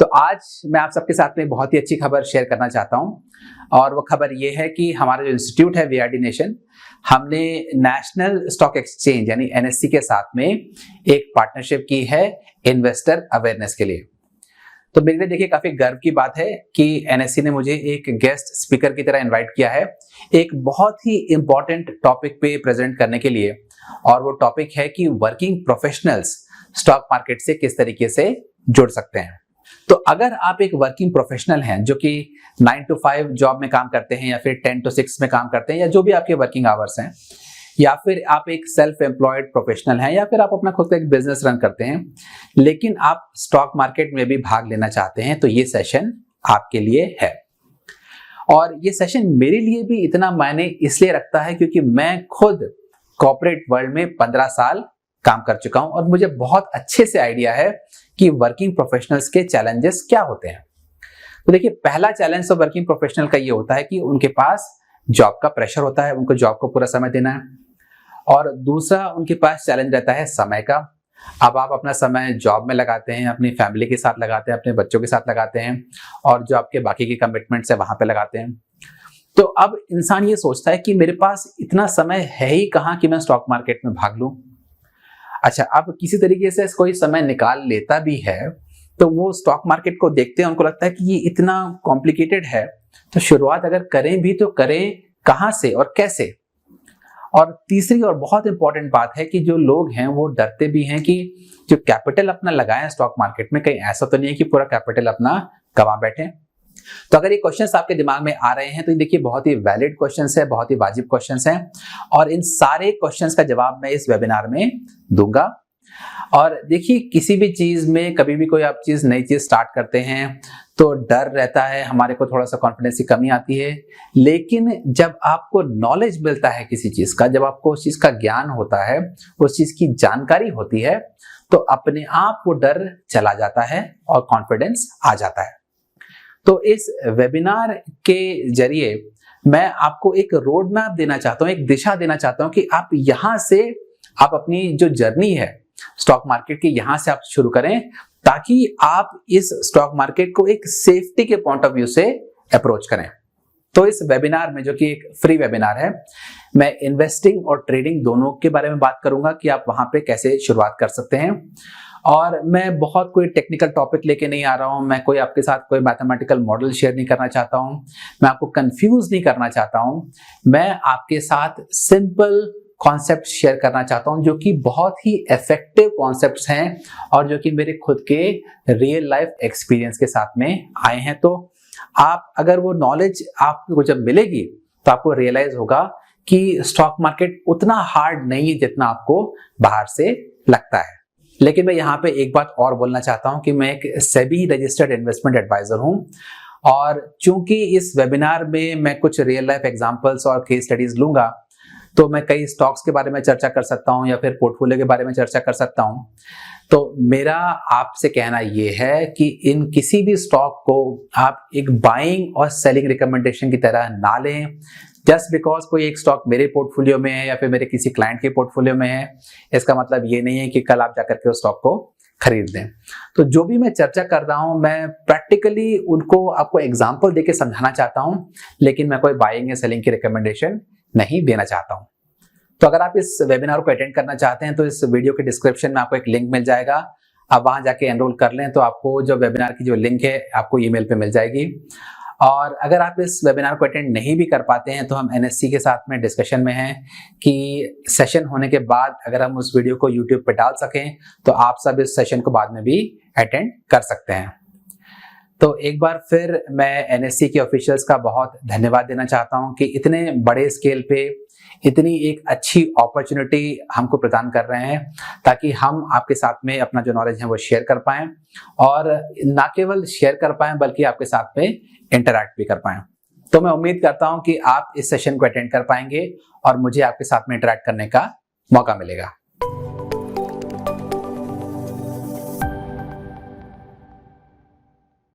तो आज मैं आप सबके साथ में बहुत ही अच्छी खबर शेयर करना चाहता हूं और वो खबर ये है कि हमारा जो इंस्टीट्यूट है वीआरडी नेशन, हमने नेशनल स्टॉक एक्सचेंज यानी एनएससी के साथ में एक पार्टनरशिप की है इन्वेस्टर अवेयरनेस के लिए। तो मेरे लिए देखिए काफी गर्व की बात है कि एनएससी ने मुझे एक गेस्ट स्पीकर की तरह इनवाइट किया है एक बहुत ही इंपॉर्टेंट टॉपिक पे प्रेजेंट करने के लिए, और वो टॉपिक है कि वर्किंग प्रोफेशनल्स स्टॉक मार्केट से किस तरीके से जुड़ सकते हैं। तो अगर आप एक वर्किंग प्रोफेशनल हैं जो कि 9 to 5 जॉब में काम करते हैं या फिर 10 to 6 में काम करते हैं या जो भी आपके वर्किंग आवर्स हैं, या फिर आप एक सेल्फ एम्प्लॉयड प्रोफेशनल हैं या फिर आप अपना खुद का एक बिजनेस रन करते हैं, लेकिन आप स्टॉक मार्केट में भी भाग लेना चाहते हैं, तो ये सेशन आपके लिए है। और ये सेशन मेरे लिए भी इतना मायने इसलिए रखता है क्योंकि मैं खुद कॉर्पोरेट वर्ल्ड में 15 साल काम कर चुका हूं और मुझे बहुत अच्छे से आइडिया है कि वर्किंग प्रोफेशनल्स के चैलेंजेस क्या होते हैं। तो देखिए, पहला चैलेंज तो वर्किंग प्रोफेशनल का ये होता है कि उनके पास जॉब का प्रेशर होता है, उनको जॉब को पूरा समय देना है। और दूसरा उनके पास चैलेंज रहता है समय का। अब आप अपना समय जॉब में लगाते हैं, अपनी फैमिली के साथ लगाते हैं, अपने बच्चों के साथ लगाते हैं और जो आपके बाकी के कमिटमेंट्स है वहां पे लगाते हैं। तो अब इंसान ये सोचता है कि मेरे पास इतना समय है ही कहां कि मैं स्टॉक मार्केट में भाग लूं। अच्छा, अब किसी तरीके से कोई समय निकाल लेता भी है तो वो स्टॉक मार्केट को देखते हैं, उनको लगता है कि ये इतना कॉम्प्लिकेटेड है, तो शुरुआत अगर करें भी तो करें कहां से और कैसे। और तीसरी और बहुत इंपॉर्टेंट बात है कि जो लोग हैं वो डरते भी हैं कि जो कैपिटल अपना लगाएं स्टॉक मार्केट में, कहीं ऐसा तो नहीं है कि पूरा कैपिटल अपना गंवा बैठे। तो अगर ये क्वेश्चंस आपके दिमाग में आ रहे हैं तो देखिए बहुत ही वैलिड क्वेश्चंस है, बहुत ही वाजिब क्वेश्चंस हैं और इन सारे क्वेश्चंस का जवाब मैं इस वेबिनार में दूंगा। और देखिए, किसी भी चीज में कभी भी कोई आप नई चीज स्टार्ट करते हैं तो डर रहता है, हमारे को थोड़ा सा कॉन्फिडेंस की कमी आती है, लेकिन जब आपको नॉलेज मिलता है किसी चीज का, जब आपको उस चीज का ज्ञान होता है, उस चीज की जानकारी होती है, तो अपने आप वो डर चला जाता है और कॉन्फिडेंस आ जाता है। तो इस वेबिनार के जरिए मैं आपको एक रोड मैप देना चाहता हूं, एक दिशा देना चाहता हूं कि आप यहां से आप अपनी जो जर्नी है स्टॉक मार्केट की, यहां से आप शुरू करें ताकि आप इस स्टॉक मार्केट को एक सेफ्टी के पॉइंट ऑफ व्यू से अप्रोच करें। तो इस वेबिनार में, जो कि एक फ्री वेबिनार है, मैं इन्वेस्टिंग और ट्रेडिंग दोनों के बारे में बात करूंगा कि आप वहां पे कैसे शुरुआत कर सकते हैं। और मैं बहुत कोई टेक्निकल टॉपिक लेके नहीं आ रहा हूं, मैं कोई आपके साथ कोई मैथमेटिकल मॉडल शेयर नहीं करना चाहता हूं, मैं आपको कंफ्यूज नहीं करना चाहता हूं, मैं आपके साथ सिंपल कॉन्सेप्ट शेयर करना चाहता हूं जो कि बहुत ही इफेक्टिव कॉन्सेप्ट्स हैं और जो कि मेरे खुद के रियल लाइफ एक्सपीरियंस के साथ में आए हैं। तो आप अगर वो नॉलेज आपको जब मिलेगी तो आपको रियलाइज होगा कि स्टॉक मार्केट उतना हार्ड नहीं है जितना आपको बाहर से लगता है। लेकिन मैं यहाँ पे एक बात और बोलना चाहता हूँ कि मैं एक सेबी रजिस्टर्ड इन्वेस्टमेंट एडवाइजर हूँ और चूंकि इस वेबिनार में मैं कुछ रियल लाइफ एग्जांपल्स और केस स्टडीज लूंगा, तो मैं कई स्टॉक्स के बारे में चर्चा कर सकता हूं या फिर पोर्टफोलियो के बारे में चर्चा कर सकता हूं। तो मेरा आपसे कहना यह है कि इन किसी भी स्टॉक को आप एक बाइंग और सेलिंग रिकमेंडेशन की तरह ना लें। जस्ट बिकॉज कोई एक स्टॉक मेरे पोर्टफोलियो में है या फिर मेरे किसी क्लाइंट के पोर्टफोलियो में है, इसका मतलब ये नहीं है कि कल आप जाकर के उस स्टॉक को खरीद दें। तो जो भी मैं चर्चा कर रहा हूं, मैं प्रैक्टिकली उनको आपको एग्जाम्पल देके समझाना चाहता हूं, लेकिन मैं कोई बाइंग या सेलिंग की रिकमेंडेशन नहीं देना चाहता हूं। तो अगर आप इस वेबिनार को अटेंड करना चाहते हैं तो इस वीडियो के डिस्क्रिप्शन में आपको एक लिंक मिल जाएगा, आप वहां जाके एनरोल कर लें तो आपको जो वेबिनार की जो लिंक है आपको ईमेल पे मिल जाएगी। और अगर आप इस वेबिनार को अटेंड नहीं भी कर पाते हैं तो हम एनएससी के साथ में डिस्कशन में हैं कि सेशन होने के बाद अगर हम उस वीडियो को यूट्यूब पे डाल सकें तो आप सब इस सेशन को बाद में भी अटेंड कर सकते हैं। तो एक बार फिर मैं एनएससी के ऑफिशियल्स का बहुत धन्यवाद देना चाहता हूं कि इतने बड़े स्केल पे इतनी एक अच्छी अपॉर्चुनिटी हमको प्रदान कर रहे हैं ताकि हम आपके साथ में अपना जो नॉलेज है वो शेयर कर पाएं और ना केवल शेयर कर पाएं बल्कि आपके साथ में इंटरैक्ट भी कर पाएं। तो मैं उम्मीद करता हूं कि आप इस सेशन को अटेंड कर पाएंगे और मुझे आपके साथ में इंटरैक्ट करने का मौका मिलेगा।